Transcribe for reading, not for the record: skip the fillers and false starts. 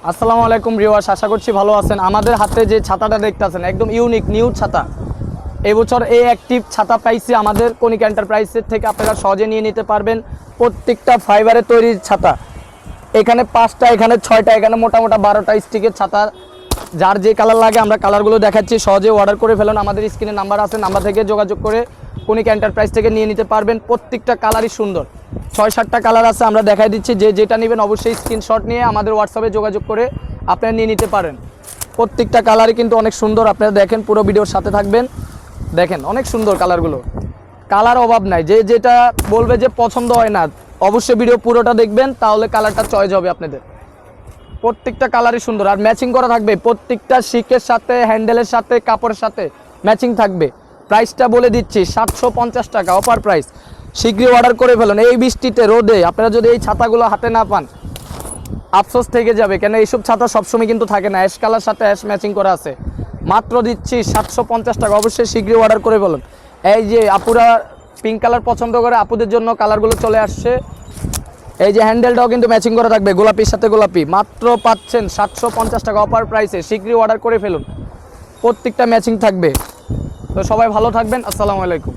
আসসালামু আলাইকুম ভিউয়ার্স, আশা করছি ভালো আছেন। আমাদের হাতে যে ছাতাটা দেখতেছেন একদম ইউনিক নিউ ছাতা। এবছর এই অ্যাক্টিভ ছাতা পাইছি আমাদের কনিকা এন্টারপ্রাইজের থেকে, আপনারা সহজে নিয়ে নিতে পারবেন। প্রত্যেকটা ফাইবারের তৈরি ছাতা, এখানে 5টা, এখানে 6টা, এখানে মোটামোটা 12টা স্টিকের ছাতা। যার যে কালার লাগে আমরা কালারগুলো দেখাচ্ছি, সহজে অর্ডার করে ফেলুন। আমাদের স্ক্রিনে নাম্বার আছে, নাম্বার থেকে যোগাযোগ করে কনিকা এন্টারপ্রাইজ থেকে নিয়ে নিতে পারবেন। প্রত্যেকটা কালারই সুন্দর, 6-7টা কালার আছে, আমরা দেখাই দিচ্ছি। যেটা নেবেন অবশ্যই স্ক্রিনশট নিয়ে আমাদের হোয়াটসঅ্যাপে যোগাযোগ করে আপনারা নিয়ে নিতে পারেন। প্রত্যেকটা কালারই কিন্তু অনেক সুন্দর, আপনারা দেখেন, পুরো ভিডিওর সাথে থাকবেন। দেখেন অনেক সুন্দর কালারগুলো, কালার অভাব নাই। যেটা বলবে যে পছন্দ হয় না, অবশ্যই ভিডিও পুরোটা দেখবেন, তাহলে কালারটা চয়েস হবে আপনাদের। প্রত্যেকটা কালারই সুন্দর, আর ম্যাচিং করা থাকবে। প্রত্যেকটা শিকের সাথে, হ্যান্ডেলের সাথে, কাপড়ের সাথে ম্যাচিং থাকবে। প্রাইসটা বলে দিচ্ছি 750 টাকা অফার প্রাইস। শীঘ্রই অর্ডার করে ফেলুন। এই বৃষ্টিতে, রোদে আপনারা যদি এই ছাতাগুলো হাতে না পান, আফসোস থেকে যাবে, কেন এইসব ছাতা সবসময় কিন্তু থাকে না। অ্যাশ কালার সাথে অ্যাশ ম্যাচিং করা আছে, মাত্র দিচ্ছি 750 টাকা। অবশ্যই শীঘ্রই অর্ডার করে ফেলুন। এই যে আপুরা পিঙ্ক কালার পছন্দ করে, আপুদের জন্য কালারগুলো চলে আসছে। এই যে হ্যান্ডেলটাও কিন্তু ম্যাচিং করা থাকবে, গোলাপির সাথে গোলাপি। মাত্র পাচ্ছেন 750 টাকা অফার প্রাইসে। শীঘ্রই অর্ডার করে ফেলুন, প্রত্যেকটা ম্যাচিং থাকবে। তো সবাই ভালো থাকবেন, আসসালামু আলাইকুম।